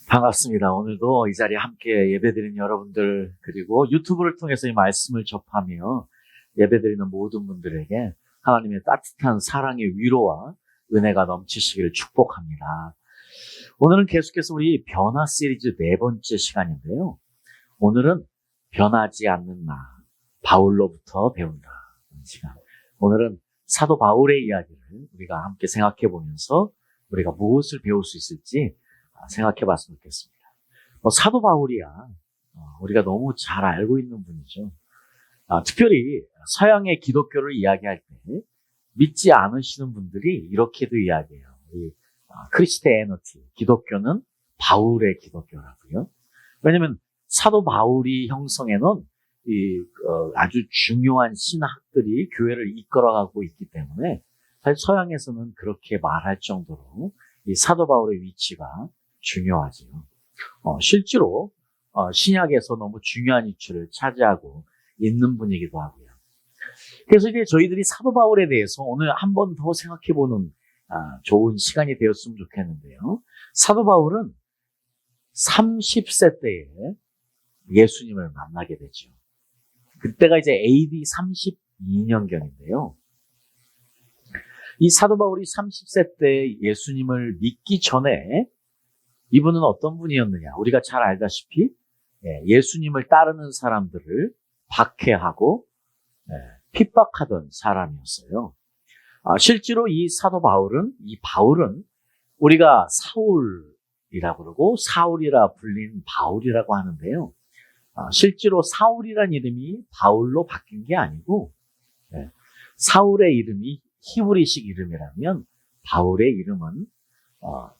반갑습니다. 오늘도 이 자리에 함께 예배드리는 여러분들, 그리고 유튜브를 통해서 이 말씀을 접하며 예배드리는 모든 분들에게 하나님의 따뜻한 사랑의 위로와 은혜가 넘치시기를 축복합니다. 오늘은 계속해서 우리 변화 시리즈 4번째 시간인데요. 오늘은 변하지 않는 나, 바울로부터 배운다. 시간. 오늘은 사도 바울의 이야기를 우리가 함께 생각해 보면서 우리가 무엇을 배울 수 있을지 생각해 봤으면 좋겠습니다. 사도 바울이야, 우리가 너무 잘 알고 있는 분이죠. 특별히 서양의 기독교를 이야기할 때 믿지 않으시는 분들이 이렇게도 이야기해요. 크리스티애니티, 기독교는 바울의 기독교라고요. 왜냐하면 사도 바울이 형성해놓은 아주 중요한 신학들이 교회를 이끌어가고 있기 때문에 사실 서양에서는 그렇게 말할 정도로 이 사도 바울의 위치가 중요하지요. 실제로 신약에서 너무 중요한 위치를 차지하고 있는 분이기도 하고요. 그래서 이제 저희들이 사도 바울에 대해서 오늘 한 번 더 생각해보는 좋은 시간이 되었으면 좋겠는데요. 사도 바울은 30세 때에 예수님을 만나게 되죠. 그때가 이제 AD 32년경인데요. 이 사도 바울이 30세 때 예수님을 믿기 전에 이분은 어떤 분이었느냐? 우리가 잘 알다시피 예수님을 따르는 사람들을 박해하고 핍박하던 사람이었어요. 실제로 이 사도 바울은, 우리가 사울이라고 그러고 사울이라 불린 바울이라고 하는데요. 실제로 사울이란 이름이 바울로 바뀐 게 아니고 사울의 이름이 히브리식 이름이라면 바울의 이름은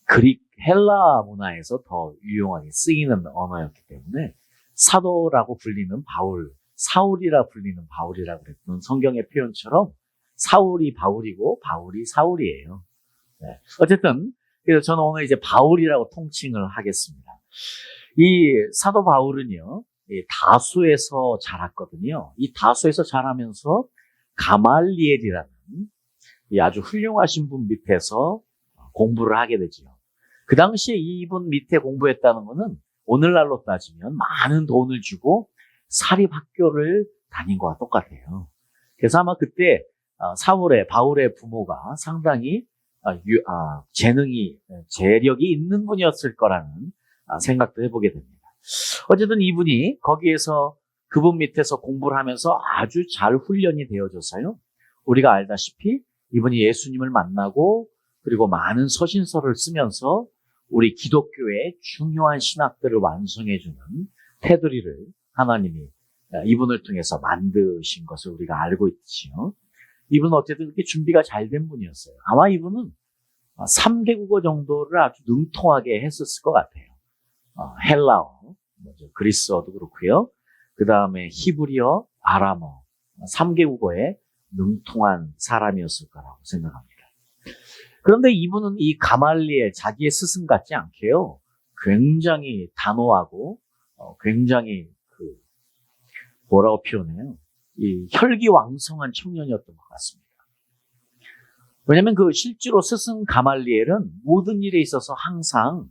그릭 헬라 문화에서 더 유용하게 쓰이는 언어였기 때문에 사도라고 불리는 바울, 사울이라 불리는 바울이라고 그랬던 성경의 표현처럼 사울이 바울이고 바울이 사울이에요. 어쨌든 그래서 저는 오늘 이제 바울이라고 통칭을 하겠습니다. 이 사도 바울은요, 다수에서 자랐거든요. 이 다수에서 자라면서 가말리엘이라는 이 아주 훌륭하신 분 밑에서 공부를 하게 되죠. 그 당시에 이분 밑에 공부했다는 것은 오늘날로 따지면 많은 돈을 주고 사립학교를 다닌 거와 똑같아요. 그래서 아마 그때 바울의 부모가 상당히 재력이 있는 분이었을 거라는 생각도 해보게 됩니다. 어쨌든 이분이 거기에서 그분 밑에서 공부를 하면서 아주 잘 훈련이 되어져서요. 우리가 알다시피 이분이 예수님을 만나고 그리고 많은 서신서를 쓰면서 우리 기독교의 중요한 신학들을 완성해주는 테두리를 하나님이 이분을 통해서 만드신 것을 우리가 알고 있지요. 이분은 어쨌든 그렇게 준비가 잘 된 분이었어요. 아마 이분은 3개국어 정도를 아주 능통하게 했었을 것 같아요. 헬라어, 그리스어도 그렇고요. 그 다음에 히브리어, 아람어, 3개국어에 능통한 사람이었을 거라고 생각합니다. 그런데 이분은 이 가말리엘, 자기의 스승 같지 않게요, 굉장히 단호하고 굉장히 뭐라고 표현해요? 이 혈기왕성한 청년이었던 것 같습니다. 왜냐하면 실제로 스승 가말리엘은 모든 일에 있어서 항상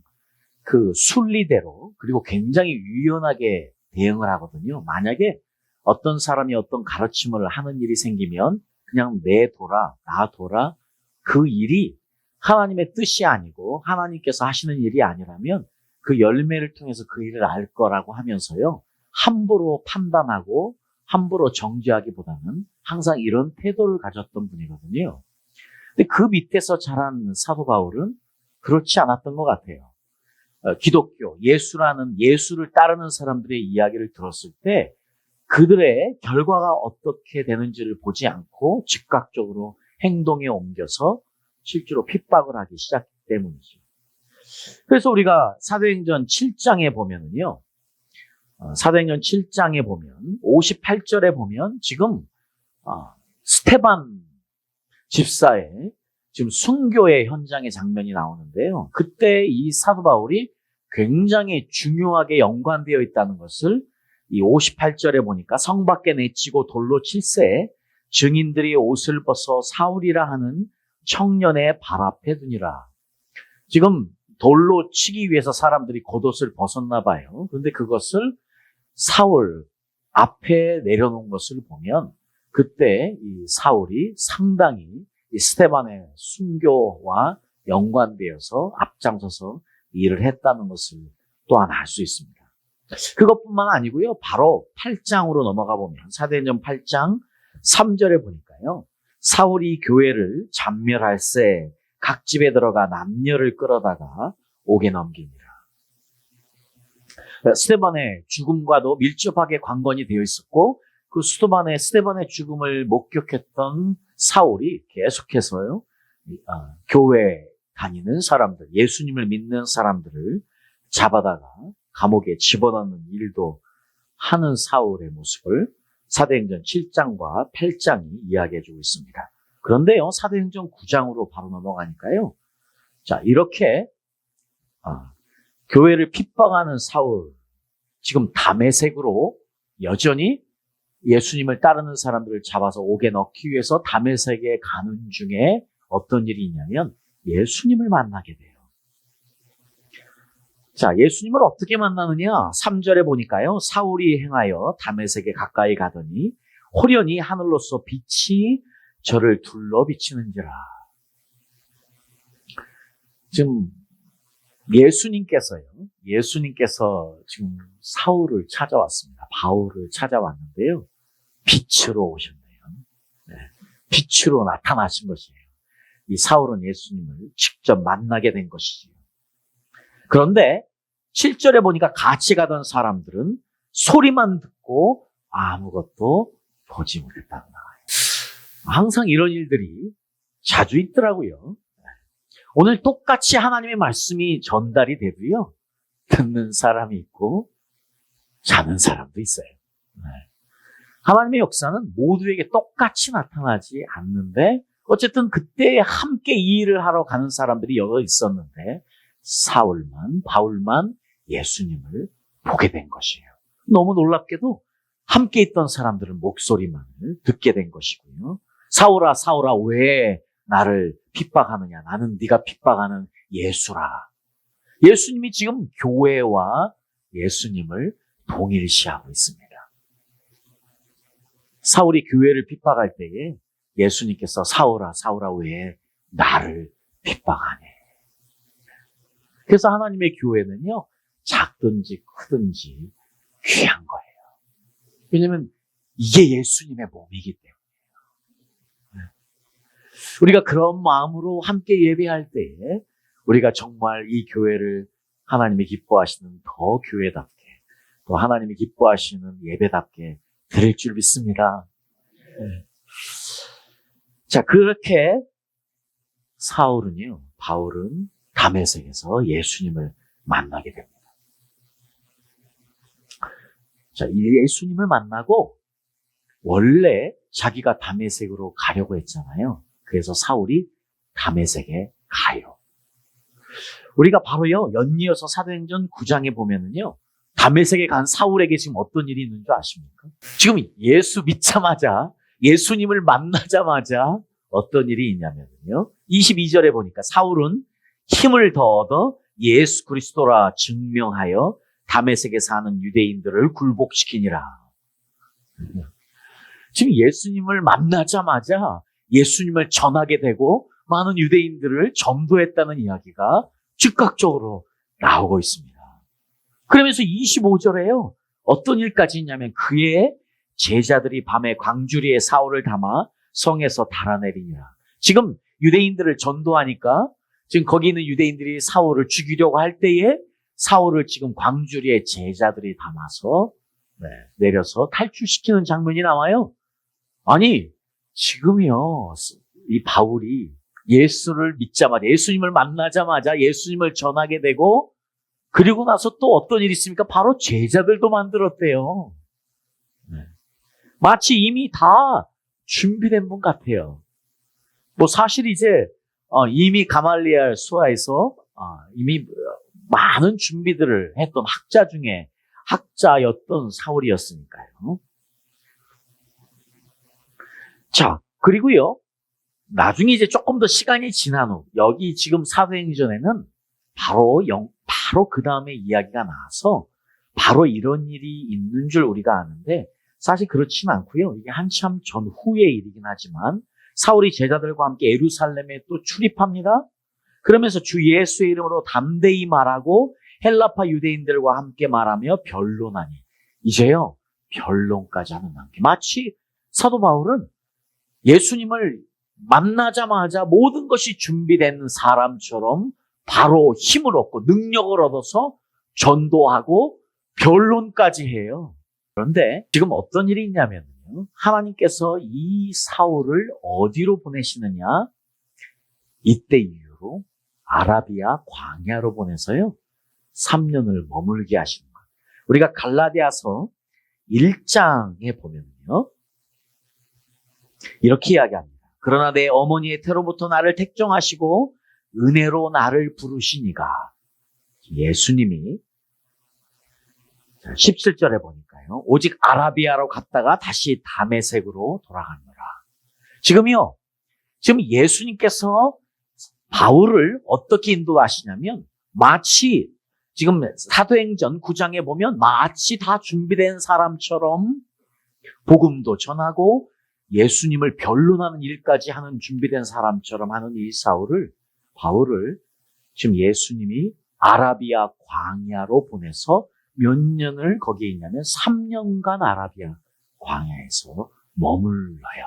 순리대로 그리고 굉장히 유연하게 대응을 하거든요. 만약에 어떤 사람이 어떤 가르침을 하는 일이 생기면 그냥 놔둬라. 그 일이 하나님의 뜻이 아니고 하나님께서 하시는 일이 아니라면 그 열매를 통해서 그 일을 알 거라고 하면서요, 함부로 판단하고 함부로 정죄하기보다는 항상 이런 태도를 가졌던 분이거든요. 근데 그 밑에서 자란 사도 바울은 그렇지 않았던 것 같아요. 기독교, 예수를 따르는 사람들의 이야기를 들었을 때 그들의 결과가 어떻게 되는지를 보지 않고 즉각적으로 행동에 옮겨서 실제로 핍박을 하기 시작했기 때문이죠. 그래서 우리가 사도행전 7장에 보면은요, 사도행전 7장에 보면 58절에 보면 지금 스테반 집사의 지금 순교의 현장의 장면이 나오는데요. 그때 이 사도 바울이 굉장히 중요하게 연관되어 있다는 것을 이 58절에 보니까 성 밖에 내치고 돌로 칠세 증인들이 옷을 벗어 사울이라 하는 청년의 발 앞에 두니라. 지금 돌로 치기 위해서 사람들이 겉옷을 벗었나 봐요. 그런데 그것을 사울 앞에 내려놓은 것을 보면 그때 이 사울이 상당히 이 스데반의 순교와 연관되어서 앞장서서 일을 했다는 것을 또한 알 수 있습니다. 그것뿐만 아니고요. 바로 8장으로 넘어가 보면 사도행전 8장 3절에 보니까요. 사울이 교회를 잔멸할세 각 집에 들어가 남녀를 끌어다가 옥에 넘기니라. 스데반의 죽음과도 밀접하게 관건이 되어 있었고 그 스데반의 죽음을 목격했던 사울이 계속해서요. 교회 다니는 사람들, 예수님을 믿는 사람들을 잡아다가 감옥에 집어넣는 일도 하는 사울의 모습을 사도행전 7장과 8장이 이야기해주고 있습니다. 그런데요, 사도행전 9장으로 바로 넘어가니까요. 자, 이렇게 교회를 핍박하는 사울, 지금 다메섹으로 여전히 예수님을 따르는 사람들을 잡아서 옥에 넣기 위해서 다메섹에 가는 중에 어떤 일이 있냐면 예수님을 만나게 돼요. 자, 예수님을 어떻게 만나느냐? 3절에 보니까요. 사울이 행하여 다메섹에 가까이 가더니 호련히 하늘로서 빛이 저를 둘러 비치는지라. 지금 예수님께서 지금 사울을 찾아왔습니다. 바울을 찾아왔는데요. 빛으로 오셨네요. 네, 빛으로 나타나신 것이에요. 이 사울은 예수님을 직접 만나게 된 것이지요. 그런데 7절에 보니까 같이 가던 사람들은 소리만 듣고 아무것도 보지 못했다고 나와요. 항상 이런 일들이 자주 있더라고요. 오늘 똑같이 하나님의 말씀이 전달이 돼도요. 듣는 사람이 있고 자는 사람도 있어요. 하나님의 역사는 모두에게 똑같이 나타나지 않는데 어쨌든 그때 함께 이 일을 하러 가는 사람들이 여러 있었는데 바울만 예수님을 보게 된 것이에요. 너무 놀랍게도 함께 있던 사람들은 목소리만을 듣게 된 것이고요. 사울아, 사울아, 왜 나를 핍박하느냐? 나는 네가 핍박하는 예수라. 예수님이 지금 교회와 예수님을 동일시하고 있습니다. 사울이 교회를 핍박할 때에 예수님께서 사울아, 사울아, 왜 나를 핍박하네? 그래서 하나님의 교회는요, 작든지 크든지 귀한 거예요. 왜냐하면 이게 예수님의 몸이기 때문이에요. 우리가 그런 마음으로 함께 예배할 때에 우리가 정말 이 교회를 하나님이 기뻐하시는 더 교회답게, 또 하나님이 기뻐하시는 예배답게 드릴 줄 믿습니다. 자, 그렇게 바울은 다메섹에서 예수님을 만나게 됩니다. 자, 예수님을 만나고 원래 자기가 다메섹으로 가려고 했잖아요. 그래서 사울이 다메섹에 가요. 우리가 바로요, 연이어서 사도행전 9장에 보면은요, 다메섹에 간 사울에게 지금 어떤 일이 있는 줄 아십니까? 지금 예수 믿자마자, 예수님을 만나자마자 어떤 일이 있냐면요, 22절에 보니까 사울은 힘을 더 얻어 예수 그리스도라 증명하여 다메섹에 사는 유대인들을 굴복시키니라. 지금 예수님을 만나자마자 예수님을 전하게 되고 많은 유대인들을 전도했다는 이야기가 즉각적으로 나오고 있습니다. 그러면서 25절에요. 어떤 일까지 있냐면 그의 제자들이 밤에 광주리에 사울을 담아 성에서 달아내리니라. 지금 유대인들을 전도하니까 지금 거기 있는 유대인들이 사울을 죽이려고 할 때에 사울을 지금 광주리에 제자들이 담아서 내려서 탈출시키는 장면이 나와요. 아니, 지금이요, 이 바울이 예수를 믿자마자, 예수님을 만나자마자 예수님을 전하게 되고, 그리고 나서 또 어떤 일이 있습니까? 바로 제자들도 만들었대요. 마치 이미 다 준비된 분 같아요. 뭐 사실 이제 이미 가말리엘 수하에서 이미 많은 준비들을 했던 학자 중에 학자였던 사울이었으니까요. 자, 그리고요, 나중에 이제 조금 더 시간이 지난 후, 여기 지금 사도행전에는 바로 그 다음에 이야기가 나와서 바로 이런 일이 있는 줄 우리가 아는데 사실 그렇진 않고요. 이게 한참 전후의 일이긴 하지만 사울이 제자들과 함께 예루살렘에 또 출입합니다. 그러면서 주 예수의 이름으로 담대히 말하고 헬라파 유대인들과 함께 말하며 변론하니 이제요 변론까지 하는 단계. 마치 사도 바울은 예수님을 만나자마자 모든 것이 준비된 사람처럼 바로 힘을 얻고 능력을 얻어서 전도하고 변론까지 해요. 그런데 지금 어떤 일이 있냐면요. 하나님께서 이 사울을 어디로 보내시느냐? 이때 이후로 아라비아 광야로 보내서요. 3년을 머물게 하시는 거예요. 우리가 갈라디아서 1장에 보면요. 이렇게 이야기합니다. 그러나 내 어머니의 태로부터 나를 택정하시고 은혜로 나를 부르시니가. 예수님이 17절에 보니까요. 오직 아라비아로 갔다가 다시 다메섹으로 돌아가노라. 지금 예수님께서 바울을 어떻게 인도하시냐면 마치 지금 사도행전 9장에 보면 마치 다 준비된 사람처럼 복음도 전하고 예수님을 변론하는 일까지 하는 준비된 사람처럼 하는 이 바울을 지금 예수님이 아라비아 광야로 보내서 몇 년을 거기에 있냐면 3년간 아라비아 광야에서 머물러요.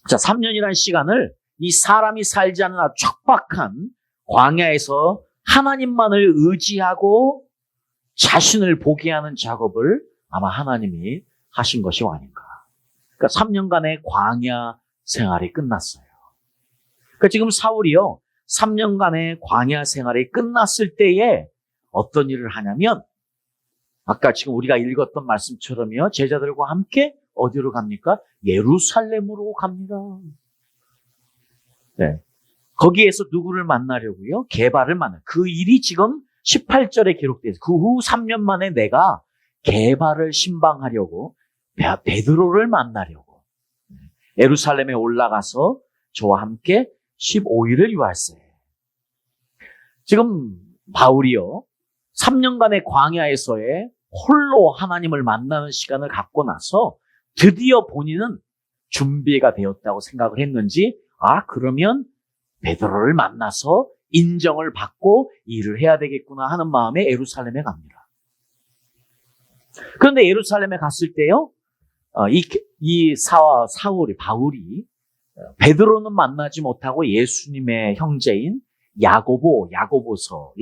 자, 3년이라는 시간을 이 사람이 살지 않는 아주 척박한 광야에서 하나님만을 의지하고 자신을 보게 하는 작업을 아마 하나님이 하신 것이 아닌가. 그러니까 3년간의 광야 생활이 끝났어요. 그러니까 지금 사울이요. 3년간의 광야 생활이 끝났을 때에 어떤 일을 하냐면 아까 지금 우리가 읽었던 말씀처럼요. 제자들과 함께 어디로 갑니까? 예루살렘으로 갑니다. 네. 거기에서 누구를 만나려고요? 게바를 만나. 그 일이 지금 18절에 기록되어 있어요. 그 후 3년 만에 내가 게바를 신방하려고 베드로를 만나려고 예루살렘에 올라가서 저와 함께 15일을 유할세. 지금 바울이요 3년간의 광야에서의 홀로 하나님을 만나는 시간을 갖고 나서 드디어 본인은 준비가 되었다고 생각을 했는지 그러면 베드로를 만나서 인정을 받고 일을 해야 되겠구나 하는 마음에 예루살렘에 갑니다. 그런데 예루살렘에 갔을 때요 바울이 베드로는 만나지 못하고 예수님의 형제인 야고보서를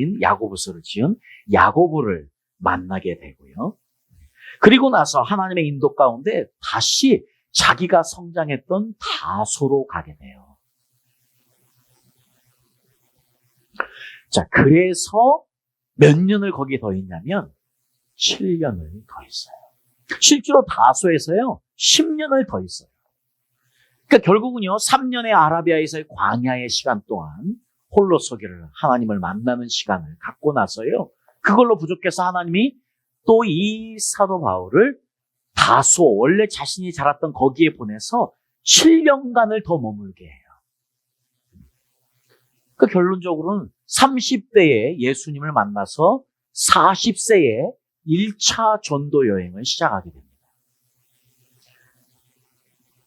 지은 야고보를 만나게 되고요. 그리고 나서 하나님의 인도 가운데 다시 자기가 성장했던 다소로 가게 돼요. 자, 그래서 몇 년을 거기 더 있냐면 7년을 더 있어요. 실제로 다소에서요 10년을 더 있어요. 그러니까 결국은요 3년의 아라비아에서의 광야의 시간 동안 홀로 서기를 하나님을 만나는 시간을 갖고 나서요 그걸로 부족해서 하나님이 또 이 사도 바울을 다소 원래 자신이 자랐던 거기에 보내서 7년간을 더 머물게 해요. 그 결론적으로는 30대에 예수님을 만나서 40세에 1차 전도 여행을 시작하게 됩니다.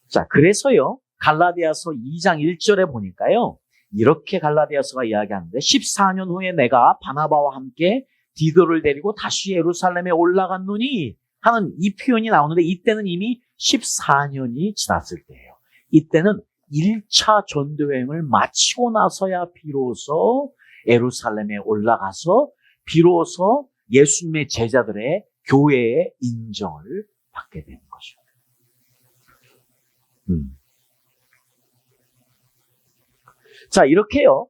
자, 그래서요, 갈라디아서 2장 1절에 보니까요, 이렇게 갈라디아서가 이야기하는데, 14년 후에 내가 바나바와 함께 디도를 데리고 다시 예루살렘에 올라갔노니 하는 이 표현이 나오는데, 이때는 이미 14년이 지났을 때예요. 이때는 1차 전도여행을 마치고 나서야 비로소 예루살렘에 올라가서 비로소 예수님의 제자들의 교회의 인정을 받게 되는 것입니다. 자, 이렇게요.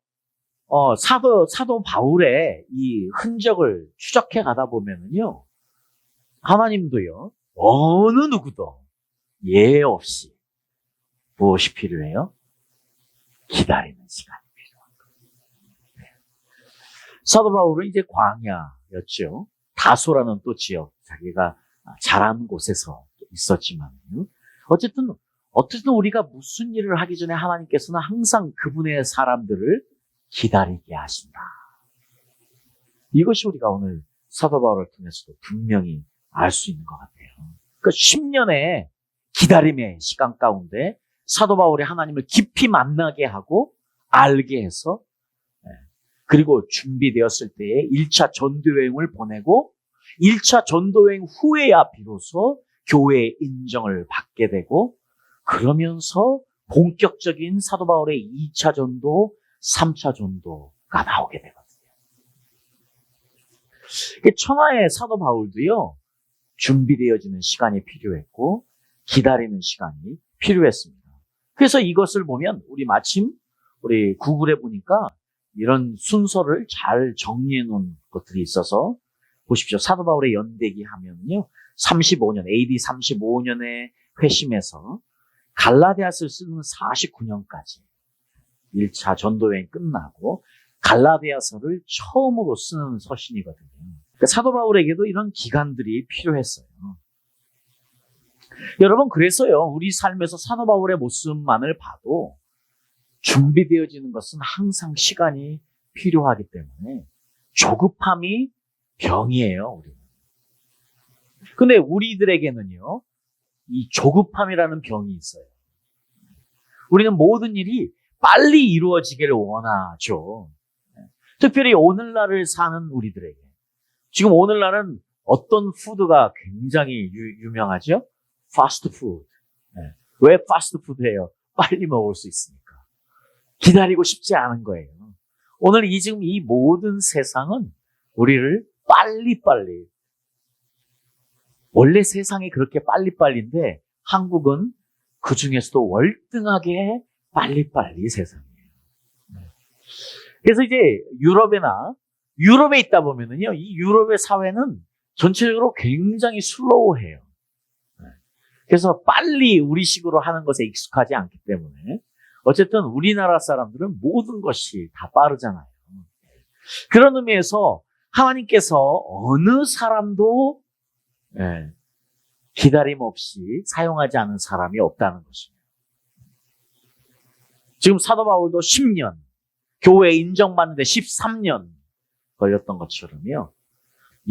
사도 바울의 이 흔적을 추적해 가다 보면은요, 하나님도요, 어느 누구도 예외 없이 무엇이 필요해요? 기다리는 시간이 필요한 거예요. 사도 바울은 이제 광야였죠. 다소라는 또 지역, 자기가 자란 곳에서 있었지만요. 어쨌든 어쨌든 우리가 무슨 일을 하기 전에 하나님께서는 항상 그분의 사람들을 기다리게 하신다. 이것이 우리가 오늘 사도 바울을 통해서도 분명히 알 수 있는 것 같아요. 그러니까 10년의 기다림의 시간 가운데 사도 바울이 하나님을 깊이 만나게 하고 알게 해서, 그리고 준비되었을 때에 1차 전도여행을 보내고 1차 전도여행 후에야 비로소 교회의 인정을 받게 되고, 그러면서 본격적인 사도 바울의 2차 전도, 3차 전도가 나오게 되거든요. 천하의 사도 바울도요, 준비되어지는 시간이 필요했고 기다리는 시간이 필요했습니다. 그래서 이것을 보면 우리 구글에 보니까 이런 순서를 잘 정리해 놓은 것들이 있어서 보십시오. 사도 바울의 연대기 하면요, 35년, AD 35년에 회심해서 갈라디아서를 쓰는 49년까지 1차 전도여행 끝나고 갈라디아서를 처음으로 쓰는 서신이거든요. 그러니까 사도 바울에게도 이런 기간들이 필요했어요. 여러분, 그래서요, 우리 삶에서 사도 바울의 모습만을 봐도 준비되어지는 것은 항상 시간이 필요하기 때문에 조급함이 병이에요, 우리는. 근데 우리들에게는요, 이 조급함이라는 병이 있어요. 우리는 모든 일이 빨리 이루어지기를 원하죠. 특별히 오늘날을 사는 우리들에게. 지금 오늘날은 어떤 푸드가 굉장히 유명하죠? 파스트푸드. 왜 파스트푸드예요? 빨리 먹을 수 있으니까. 기다리고 싶지 않은 거예요. 오늘 지금 이 모든 세상은 우리를 빨리빨리, 원래 세상이 그렇게 빨리빨리인데 한국은 그 중에서도 월등하게 빨리빨리 세상이에요. 그래서 이제 유럽에 있다 보면은요, 이 유럽의 사회는 전체적으로 굉장히 슬로우해요. 그래서 빨리 우리식으로 하는 것에 익숙하지 않기 때문에 어쨌든 우리나라 사람들은 모든 것이 다 빠르잖아요. 그런 의미에서 하나님께서 어느 사람도 기다림 없이 사용하지 않은 사람이 없다는 것입니다. 지금 사도 바울도 10년, 교회에 인정받는데 13년 걸렸던 것처럼요.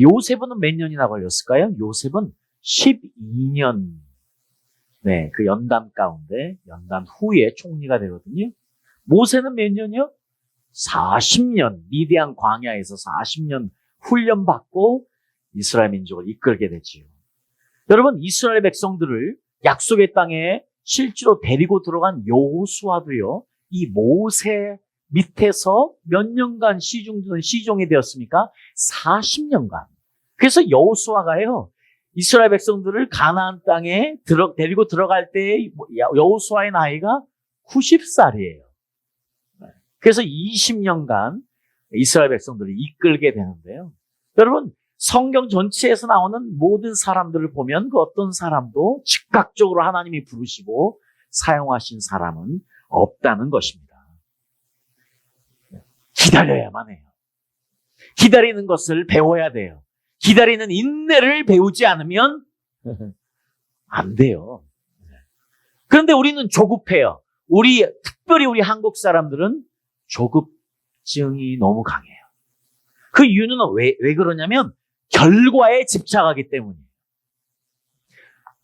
요셉은 몇 년이나 걸렸을까요? 요셉은 12년, 그 연단 가운데, 연단 후에 총리가 되거든요. 모세는 몇 년이요? 40년, 미디안 광야에서 40년 훈련받고 이스라엘 민족을 이끌게 되지요. 여러분, 이스라엘 백성들을 약속의 땅에 실제로 데리고 들어간 여호수아도요, 이 모세 밑에서 몇 년간 시종이 되었습니까? 40년간. 그래서 여호수아가요, 이스라엘 백성들을 가나안 땅에 데리고 들어갈 때 여호수아의 나이가 90살이에요. 그래서 20년간 이스라엘 백성들을 이끌게 되는데요. 여러분, 성경 전체에서 나오는 모든 사람들을 보면 그 어떤 사람도 즉각적으로 하나님이 부르시고 사용하신 사람은 없다는 것입니다. 기다려야만 해요. 기다리는 것을 배워야 돼요. 기다리는 인내를 배우지 않으면 안 돼요. 그런데 우리는 조급해요. 특별히 우리 한국 사람들은 조급증이 너무 강해요. 그 이유는 왜 그러냐면 결과에 집착하기 때문이에요.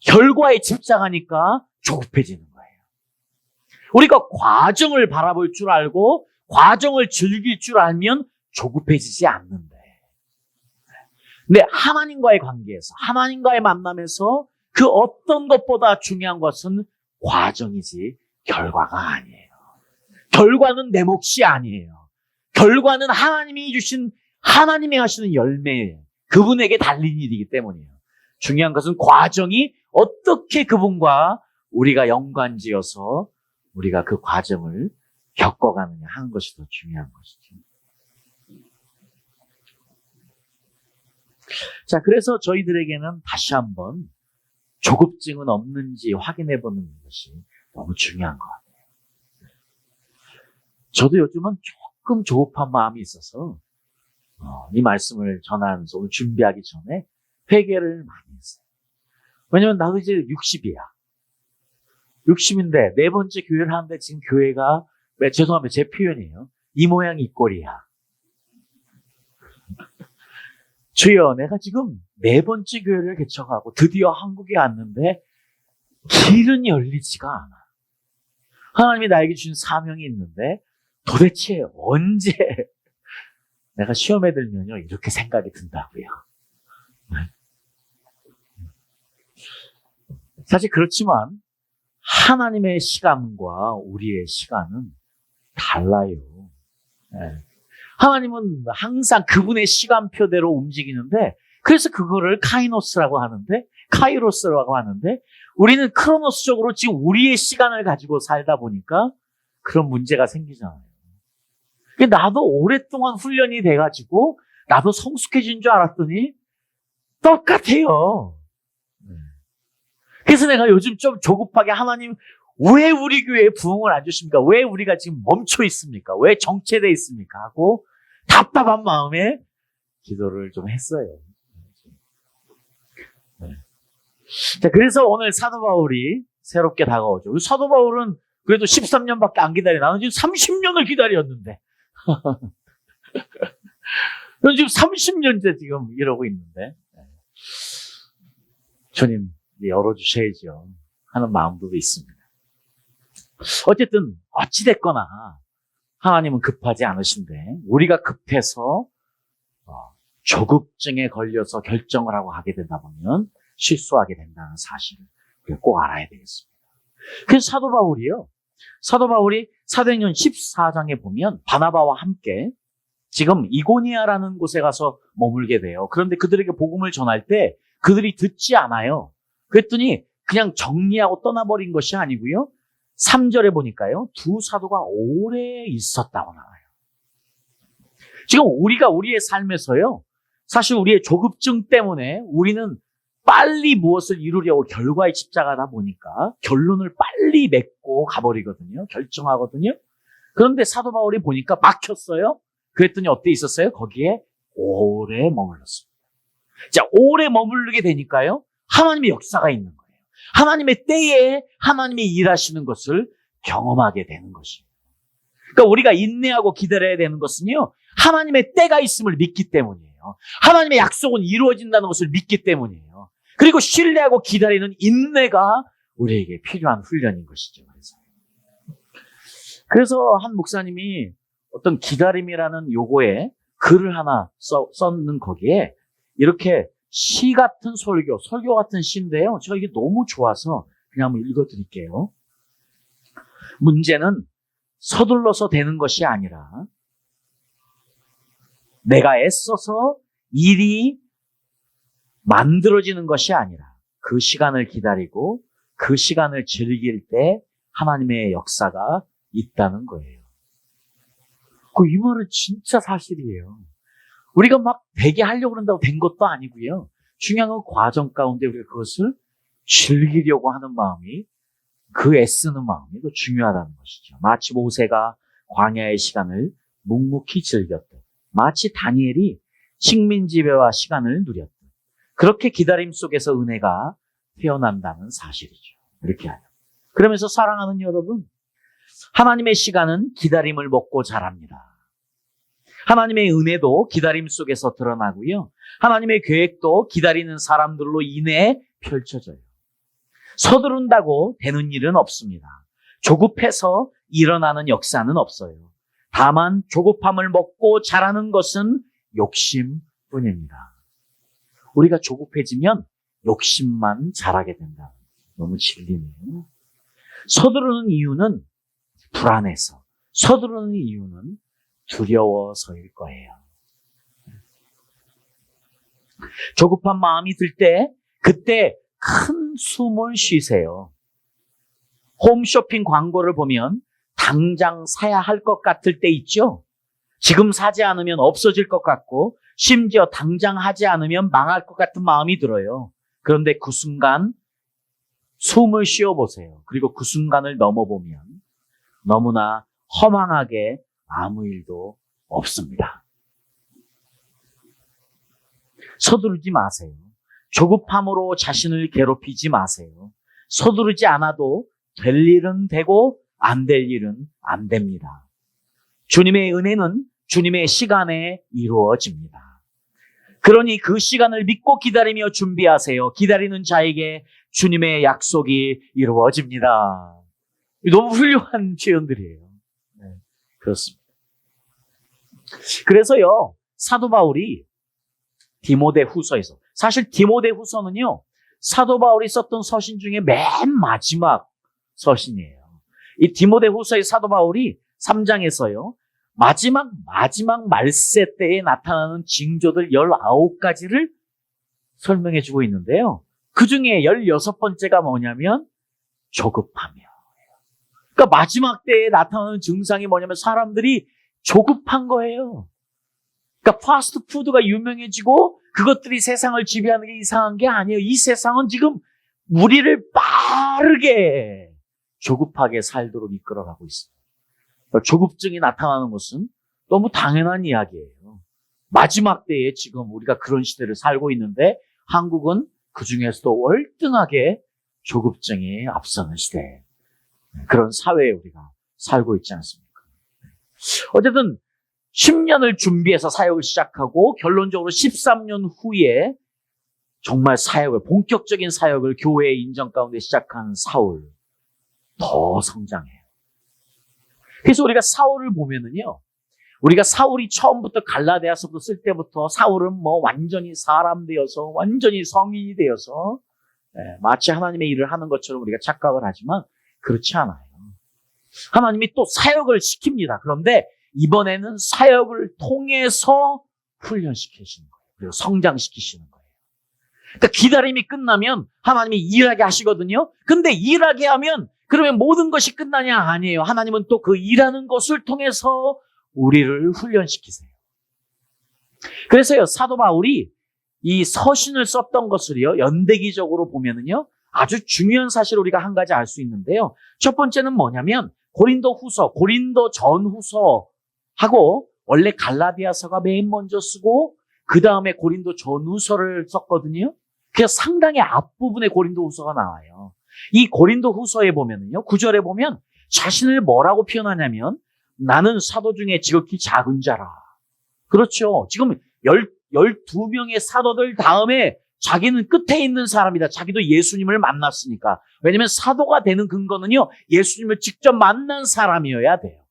결과에 집착하니까 조급해지는 거예요. 우리가 과정을 바라볼 줄 알고 과정을 즐길 줄 알면 조급해지지 않는데, 근데 하나님과의 관계에서, 하나님과의 만남에서 그 어떤 것보다 중요한 것은 과정이지 결과가 아니에요. 결과는 내 몫이 아니에요. 결과는 하나님이 하시는 열매예요. 그분에게 달린 일이기 때문이에요. 중요한 것은 과정이 어떻게 그분과 우리가 연관지어서 우리가 그 과정을 겪어가느냐 하는 것이 더 중요한 것이죠. 자, 그래서 저희들에게는 다시 한번 조급증은 없는지 확인해 보는 것이 너무 중요한 것 같아요. 저도 요즘은 조금 조급한 마음이 있어서 이 말씀을 전하면서 오늘 준비하기 전에 회개를 많이 했어요. 왜냐면 나도 이제 60이야. 60인데 네 번째 교회를 하는데 지금 교회가, 죄송합니다. 제 표현이에요. 이 모양 이 꼴이야. 주여, 내가 지금 네 번째 교회를 개척하고 드디어 한국에 왔는데 길은 열리지가 않아. 하나님이 나에게 주신 사명이 있는데 도대체 언제 내가 시험에 들면요, 이렇게 생각이 든다고요. 사실 그렇지만 하나님의 시간과 우리의 시간은 달라요. 하나님은 항상 그분의 시간표대로 움직이는데, 그래서 그거를 카이노스라고 하는데 우리는 크로노스적으로 지금 우리의 시간을 가지고 살다 보니까 그런 문제가 생기잖아요. 나도 오랫동안 훈련이 돼가지고 나도 성숙해진 줄 알았더니 똑같아요. 그래서 내가 요즘 좀 조급하게, 하나님 왜 우리 교회에 부흥을 안 주십니까? 왜 우리가 지금 멈춰 있습니까? 왜 정체되어 있습니까? 하고 답답한 마음에 기도를 좀 했어요. 자, 그래서 오늘 사도 바울이 새롭게 다가오죠. 사도 바울은 그래도 13년밖에 안 기다려. 나는 지금 30년을 기다렸는데. 넌 지금 30년째 지금 이러고 있는데. 주님, 열어주셔야죠 하는 마음도 있습니다. 어쨌든 어찌됐거나 하나님은 급하지 않으신데, 우리가 급해서 조급증에 걸려서 결정을 하고 하게 되다 보면 실수하게 된다는 사실을 꼭 알아야 되겠습니다. 그래서 사도 바울이 사도행전 14장에 보면 바나바와 함께 지금 이고니아라는 곳에 가서 머물게 돼요. 그런데 그들에게 복음을 전할 때 그들이 듣지 않아요. 그랬더니 그냥 정리하고 떠나버린 것이 아니고요, 3절에 보니까요, 두 사도가 오래 있었다고 나와요. 지금 우리가 우리의 삶에서요, 사실 우리의 조급증 때문에 우리는 빨리 무엇을 이루려고 결과에 집착하다 보니까 결론을 빨리 맺고 가버리거든요. 결정하거든요. 그런데 사도 바울이 보니까 막혔어요. 그랬더니 어때 있었어요? 거기에 오래 머물렀습니다. 자, 오래 머무르게 되니까요, 하나님의 역사가 있는 거예요. 하나님의 때에 하나님이 일하시는 것을 경험하게 되는 것입니다. 그러니까 우리가 인내하고 기다려야 되는 것은요, 하나님의 때가 있음을 믿기 때문이에요. 하나님의 약속은 이루어진다는 것을 믿기 때문이에요. 그리고 신뢰하고 기다리는 인내가 우리에게 필요한 훈련인 것이죠. 그래서 한 목사님이 어떤 기다림이라는 요거에 글을 하나 썼는 거기에 이렇게 시 같은 설교 같은 시인데요, 제가 이게 너무 좋아서 그냥 한번 읽어드릴게요. 문제는 서둘러서 되는 것이 아니라 내가 애써서 일이 만들어지는 것이 아니라 그 시간을 기다리고 그 시간을 즐길 때 하나님의 역사가 있다는 거예요. 이 말은 진짜 사실이에요. 우리가 막 되게 하려고 그런다고 된 것도 아니고요. 중요한 건 과정 가운데 우리가 그것을 즐기려고 하는 마음이, 그 애쓰는 마음이 더 중요하다는 것이죠. 마치 모세가 광야의 시간을 묵묵히 즐겼듯, 마치 다니엘이 식민지배와 시간을 누렸듯, 그렇게 기다림 속에서 은혜가 태어난다는 사실이죠. 이렇게 하죠. 그러면서 사랑하는 여러분, 하나님의 시간은 기다림을 먹고 자랍니다. 하나님의 은혜도 기다림 속에서 드러나고요, 하나님의 계획도 기다리는 사람들로 인해 펼쳐져요. 서두른다고 되는 일은 없습니다. 조급해서 일어나는 역사는 없어요. 다만 조급함을 먹고 자라는 것은 욕심뿐입니다. 우리가 조급해지면 욕심만 자라게 된다. 너무 진리네요. 서두르는 이유는 불안해서, 서두르는 이유는 두려워서일 거예요. 조급한 마음이 들 때, 그때 큰 숨을 쉬세요. 홈쇼핑 광고를 보면 당장 사야 할 것 같을 때 있죠? 지금 사지 않으면 없어질 것 같고, 심지어 당장 하지 않으면 망할 것 같은 마음이 들어요. 그런데 그 순간 숨을 쉬어보세요. 그리고 그 순간을 넘어보면 너무나 허망하게 아무 일도 없습니다. 서두르지 마세요. 조급함으로 자신을 괴롭히지 마세요. 서두르지 않아도 될 일은 되고 안 될 일은 안 됩니다. 주님의 은혜는 주님의 시간에 이루어집니다. 그러니 그 시간을 믿고 기다리며 준비하세요. 기다리는 자에게 주님의 약속이 이루어집니다. 너무 훌륭한 표현들이에요. 네, 그렇습니다. 그래서요, 사도 바울이 디모데 후서에서, 사실 디모데 후서는요, 사도 바울이 썼던 서신 중에 맨 마지막 서신이에요. 이 디모데 후서의 사도 바울이 3장에서요, 마지막 말세 때에 나타나는 징조들 19가지를 설명해 주고 있는데요. 그 중에 16번째가 뭐냐면 조급하며. 그러니까 마지막 때에 나타나는 증상이 뭐냐면 사람들이 조급한 거예요. 그러니까 파스트푸드가 유명해지고 그것들이 세상을 지배하는 게 이상한 게 아니에요. 이 세상은 지금 우리를 빠르게 조급하게 살도록 이끌어가고 있습니다. 조급증이 나타나는 것은 너무 당연한 이야기예요. 마지막 때에 지금 우리가 그런 시대를 살고 있는데 한국은 그 중에서도 월등하게 조급증이 앞서는 시대, 그런 사회에 우리가 살고 있지 않습니까? 어쨌든 10년을 준비해서 사역을 시작하고 결론적으로 13년 후에 정말 사역을, 본격적인 사역을 교회의 인정 가운데 시작한 사울, 더 성장해요. 그래서 우리가 사울을 보면은요, 우리가 사울이 처음부터 갈라디아서부터 쓸 때부터 사울은 뭐 완전히 사람 되어서, 완전히 성인이 되어서 마치 하나님의 일을 하는 것처럼 우리가 착각을 하지만 그렇지 않아요. 하나님이 또 사역을 시킵니다. 그런데 이번에는 사역을 통해서 훈련시키시는 거예요. 그리고 성장시키시는 거예요. 그러니까 기다림이 끝나면 하나님이 일하게 하시거든요. 근데 일하게 하면 그러면 모든 것이 끝나냐? 아니에요. 하나님은 또 그 일하는 것을 통해서 우리를 훈련시키세요. 그래서요, 사도 바울이 이 서신을 썼던 것을요, 연대기적으로 보면은요, 아주 중요한 사실을 우리가 한 가지 알 수 있는데요. 첫 번째는 뭐냐면 고린도 후서, 고린도 전후서하고 원래 갈라디아서가 맨 먼저 쓰고 그 다음에 고린도 전후서를 썼거든요. 그래서 상당히 앞부분에 고린도 후서가 나와요. 이 고린도 후서에 보면은요, 9절에 보면 자신을 뭐라고 표현하냐면 나는 사도 중에 지극히 작은 자라. 그렇죠. 지금 12명의 사도들 다음에 자기는 끝에 있는 사람이다. 자기도 예수님을 만났으니까. 왜냐하면 사도가 되는 근거는요, 예수님을 직접 만난 사람이어야 돼요.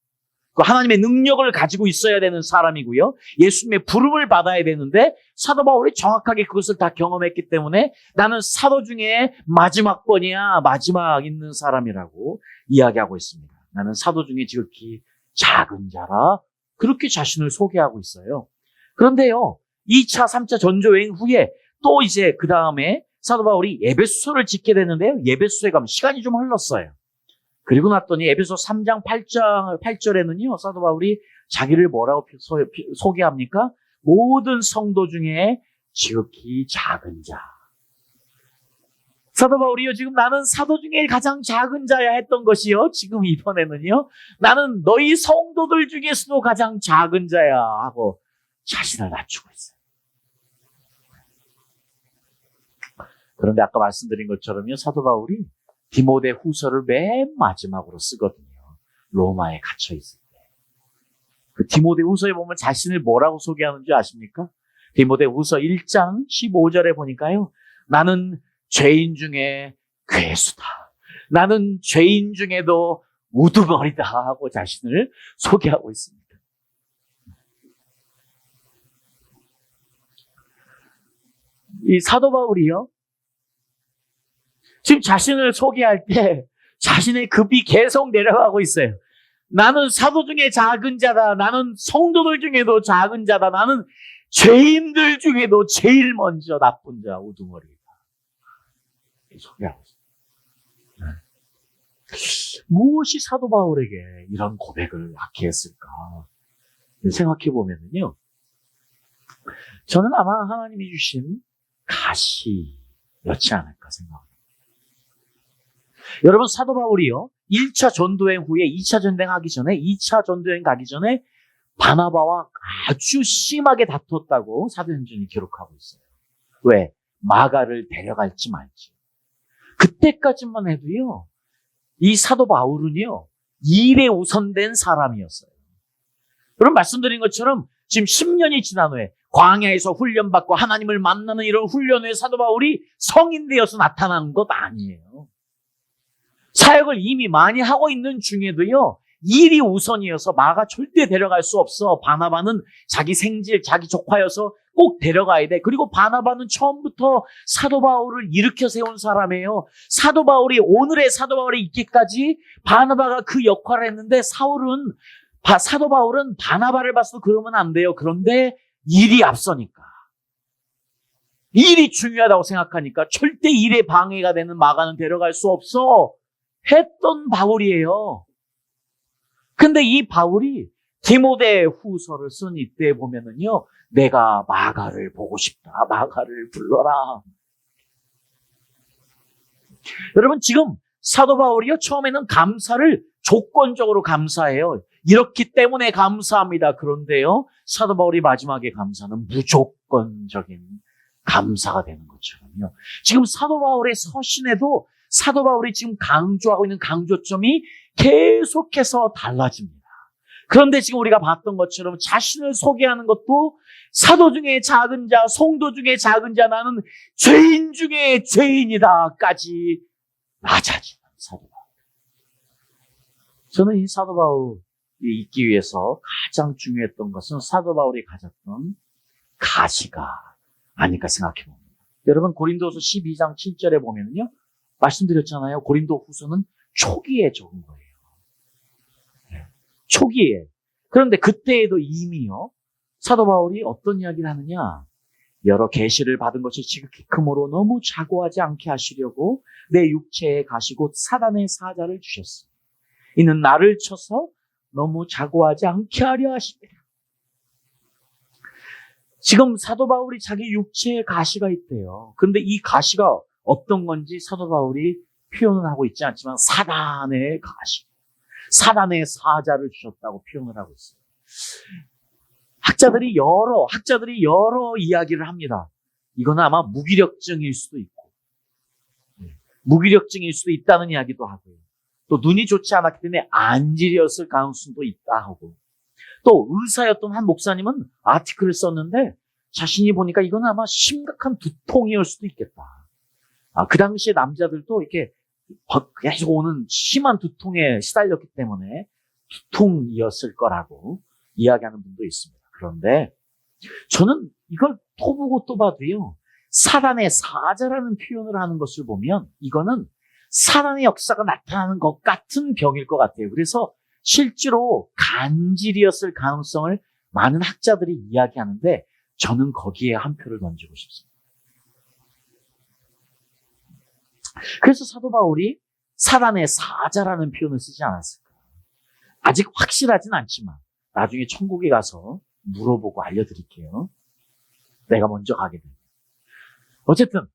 그 하나님의 능력을 가지고 있어야 되는 사람이고요. 예수님의 부름을 받아야 되는데 사도 바울이 정확하게 그것을 다 경험했기 때문에 나는 사도 중에 마지막 번이야, 마지막 있는 사람이라고 이야기하고 있습니다. 나는 사도 중에 지극히 작은 자라, 그렇게 자신을 소개하고 있어요. 그런데요, 2차, 3차 전조여행 후에 또 이제 그 다음에 사도 바울이 에베소서를 짓게 되는데요. 에베소서에 가면 시간이 좀 흘렀어요. 그리고 났더니 에베소 3장 8절에는요, 사도 바울이 자기를 뭐라고 소개합니까? 모든 성도 중에 지극히 작은 자. 사도 바울이요, 지금 나는 사도 중에 가장 작은 자야 했던 것이요, 지금 이번에는요, 나는 너희 성도들 중에서도 가장 작은 자야 하고 자신을 낮추고 있어요. 그런데 아까 말씀드린 것처럼요, 사도 바울이 디모데 후서를 맨 마지막으로 쓰거든요. 로마에 갇혀 있을 때. 그 디모데 후서에 보면 자신을 뭐라고 소개하는지 아십니까? 디모데 후서 1장 15절에 보니까요, 나는 죄인 중에 괴수다. 나는 죄인 중에도 우두머리다 하고 자신을 소개하고 있습니다. 이 사도 바울이요, 지금 자신을 소개할 때 자신의 급이 계속 내려가고 있어요. 나는 사도 중에 작은 자다. 나는 성도들 중에도 작은 자다. 나는 죄인들 중에도 제일 먼저 나쁜 자, 우두머리다. 소개하고 있어요. 무엇이 사도 바울에게 이런 고백을 낳게 했을까 생각해 보면요, 저는 아마 하나님이 주신 가시였지 않을까 생각합니다. 여러분, 사도 바울이요, 1차 전도여행 후에 2차 전도여행 하기 전에, 2차 전도여행 가기 전에 바나바와 아주 심하게 다퉜다고 사도행전이 기록하고 있어요. 왜? 마가를 데려갈지 말지. 그때까지만 해도요, 이 사도 바울은요, 일에 우선된 사람이었어요. 그럼 말씀드린 것처럼 지금 10년이 지난 후에 광야에서 훈련받고 하나님을 만나는 이런 훈련 후에 사도 바울이 성인 되어서 나타난 것 아니에요. 사역을 이미 많이 하고 있는 중에도요, 일이 우선이어서 마가 절대 데려갈 수 없어. 바나바는 자기 생질, 자기 조카여서 꼭 데려가야 돼. 그리고 바나바는 처음부터 사도 바울을 일으켜 세운 사람이에요. 사도 바울이, 오늘의 사도 바울이 있기까지 바나바가 그 역할을 했는데 사도 바울은 바나바를 봐서 그러면 안 돼요. 그런데 일이 앞서니까. 일이 중요하다고 생각하니까 절대 일에 방해가 되는 마가는 데려갈 수 없어. 했던 바울이에요. 근데 이 바울이 디모데 후서를 쓴 이때 보면은요, 내가 마가를 보고 싶다. 마가를 불러라. 여러분, 지금 사도 바울이요, 처음에는 감사를 조건적으로 감사해요. 이렇기 때문에 감사합니다. 그런데요, 사도 바울이 마지막에 감사는 무조건적인 감사가 되는 것처럼요. 지금 사도 바울의 서신에도 사도 바울이 지금 강조하고 있는 강조점이 계속해서 달라집니다. 그런데 지금 우리가 봤던 것처럼 자신을 소개하는 것도 사도 중에 작은 자, 성도 중에 작은 자, 나는 죄인 중에 죄인이다까지 낮아지는 사도 바울. 저는 이 사도 바울이 있기 위해서 가장 중요했던 것은 사도 바울이 가졌던 가시가 아닐까 생각해 봅니다. 여러분, 고린도서 12장 7절에 보면요, 말씀드렸잖아요. 고린도 후서는 초기에 적은 거예요. 초기에. 그런데 그때에도 이미요, 사도 바울이 어떤 이야기를 하느냐, 여러 계시를 받은 것이 지극히 크므로 너무 자고하지 않게 하시려고 내 육체에 가시고 사단의 사자를 주셨어. 이는 나를 쳐서 너무 자고하지 않게 하려 하십니다. 지금 사도 바울이 자기 육체에 가시가 있대요. 근데 이 가시가 어떤 건지 사도 바울이 표현을 하고 있지 않지만 사단의 가시, 사단의 사자를 주셨다고 표현을 하고 있어요. 학자들이 여러 이야기를 합니다. 이건 아마 무기력증일 수도 있고, 무기력증일 수도 있다는 이야기도 하고요. 또 눈이 좋지 않았기 때문에 안질이었을 가능성도 있다 하고, 또 의사였던 한 목사님은 아티클을 썼는데 자신이 보니까 이건 아마 심각한 두통이었을 수도 있겠다. 그 당시에 남자들도 이렇게 계속 오는 심한 두통에 시달렸기 때문에 두통이었을 거라고 이야기하는 분도 있습니다. 그런데 저는 이걸 또 보고 또 봐도요, 사단의 사자라는 표현을 하는 것을 보면 이거는 사단의 역사가 나타나는 것 같은 병일 것 같아요. 그래서 실제로 간질이었을 가능성을 많은 학자들이 이야기하는데 저는 거기에 한 표를 던지고 싶습니다. 그래서 사도 바울이 사단의 사자라는 표현을 쓰지 않았을까? 아직 확실하진 않지만 나중에 천국에 가서 물어보고 알려드릴게요. 내가 먼저 가게 됩니다. 어쨌든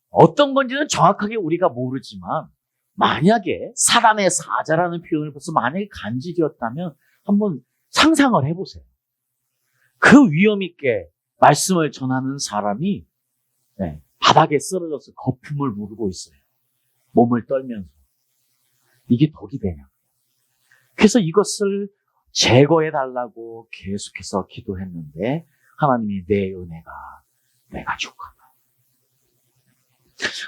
어떤 건지는 정확하게 우리가 모르지만 만약에 사단의 사자라는 표현을 벌써 만약에 간질이었다면 한번 상상을 해보세요. 그 위험 있게 말씀을 전하는 사람이 바닥에 쓰러져서 거품을 무르고 있어요. 몸을 떨면서. 이게 덕이 되냐. 그래서 이것을 제거해달라고 계속해서 기도했는데 하나님이 내 은혜가 내가 족하다.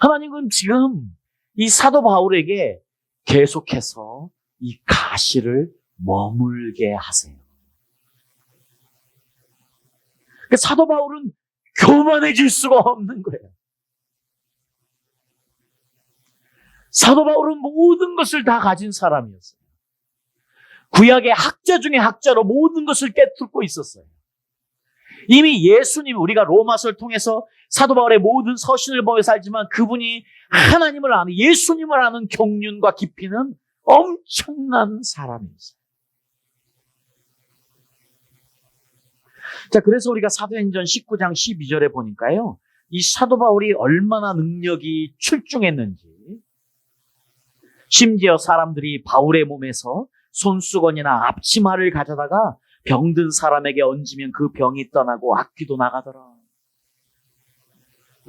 하나님은 지금 이 사도 바울에게 계속해서 이 가시를 머물게 하세요. 사도 바울은 교만해질 수가 없는 거예요. 사도 바울은 모든 것을 다 가진 사람이었어요. 구약의 학자 중에 학자로 모든 것을 꿰뚫고 있었어요. 이미 예수님, 우리가 로마서를 통해서 사도 바울의 모든 서신을 보며 살지만 그분이 하나님을 아는, 예수님을 아는 경륜과 깊이는 엄청난 사람이었어요. 자, 그래서 우리가 사도행전 19장 12절에 보니까요, 이 사도 바울이 얼마나 능력이 출중했는지, 심지어 사람들이 바울의 몸에서 손수건이나 앞치마를 가져다가 병든 사람에게 얹으면 그 병이 떠나고 악귀도 나가더라.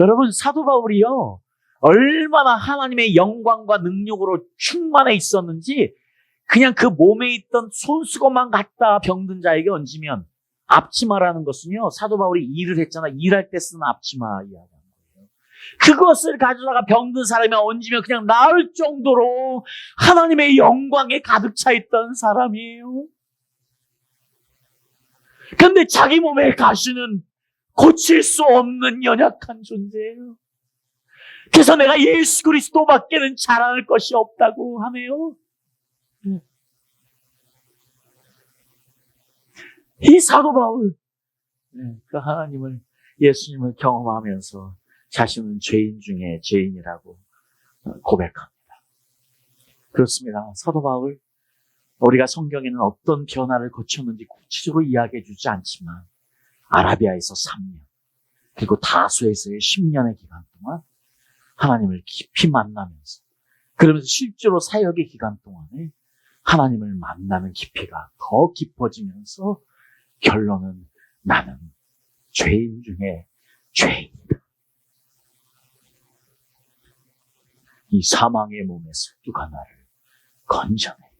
여러분, 사도 바울이요, 얼마나 하나님의 영광과 능력으로 충만해 있었는지 그냥 그 몸에 있던 손수건만 갖다 병든 자에게 얹으면, 앞치마라는 것은요, 사도 바울이 일을 했잖아. 일할 때 쓰는 앞치마 이야기하는 거예요. 그것을 가져다가 병든 사람이 얹으면 그냥 나을 정도로 하나님의 영광에 가득 차 있던 사람이에요. 근데 자기 몸의 가시는 고칠 수 없는 연약한 존재예요. 그래서 내가 예수 그리스도밖에는 자랑할 것이 없다고 하네요. 이 사도 바울, 그 하나님을, 예수님을 경험하면서 자신은 죄인 중에 죄인이라고 고백합니다. 그렇습니다. 사도 바울, 우리가 성경에는 어떤 변화를 거쳤는지 구체적으로 이야기해 주지 않지만, 아라비아에서 3년, 그리고 다소에서의 10년의 기간 동안 하나님을 깊이 만나면서, 그러면서 실제로 사역의 기간 동안에 하나님을 만나는 깊이가 더 깊어지면서 결론은 나는 죄인 중에 죄인이다. 이 사망의 몸에서 누가 나를 건져내요.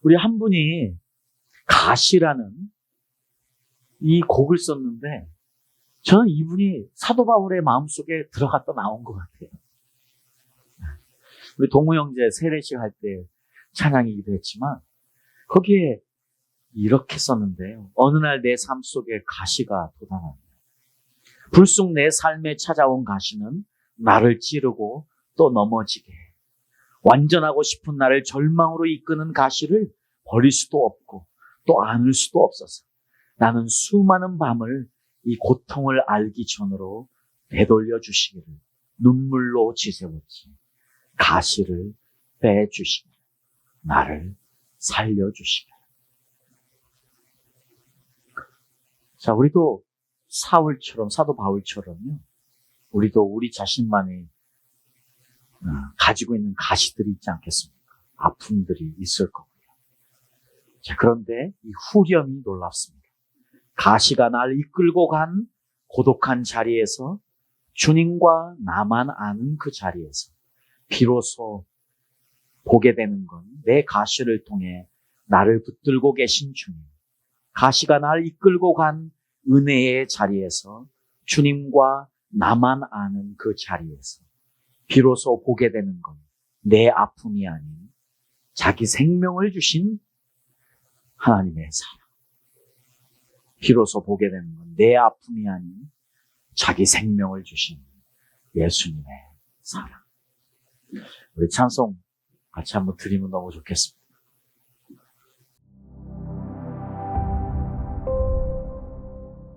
우리 한 분이 가시라는 이 곡을 썼는데, 저는 이분이 사도 바울의 마음속에 들어갔다 나온 것 같아요. 우리 동우 형제 세례식 할 때 찬양이기도 했지만 거기에 이렇게 썼는데요. 어느 날 내 삶 속에 가시가 돋아납니다. 불쑥 내 삶에 찾아온 가시는 나를 찌르고 또 넘어지게 해. 완전하고 싶은 나를 절망으로 이끄는 가시를 버릴 수도 없고 또 안을 수도 없어서 나는 수많은 밤을 이 고통을 알기 전으로 되돌려 주시기를 눈물로 지새웠지. 가시를 빼주시기를, 나를 살려주시기를. 자, 우리도 사울처럼, 사도 바울처럼요, 우리도 우리 자신만이 가지고 있는 가시들이 있지 않겠습니까? 아픔들이 있을 거고요. 자, 그런데 이 후렴이 놀랍습니다. 가시가 날 이끌고 간 고독한 자리에서, 주님과 나만 아는 그 자리에서 비로소 보게 되는 건 내 가시를 통해 나를 붙들고 계신 주님. 가시가 날 이끌고 간 은혜의 자리에서, 주님과 나만 아는 그 자리에서 비로소 보게 되는 건 내 아픔이 아닌 자기 생명을 주신 하나님의 사랑. 비로소 보게 되는 건 내 아픔이 아닌 자기 생명을 주신 예수님의 사랑. 우리 찬송 같이 한번 드리면 너무 좋겠습니다.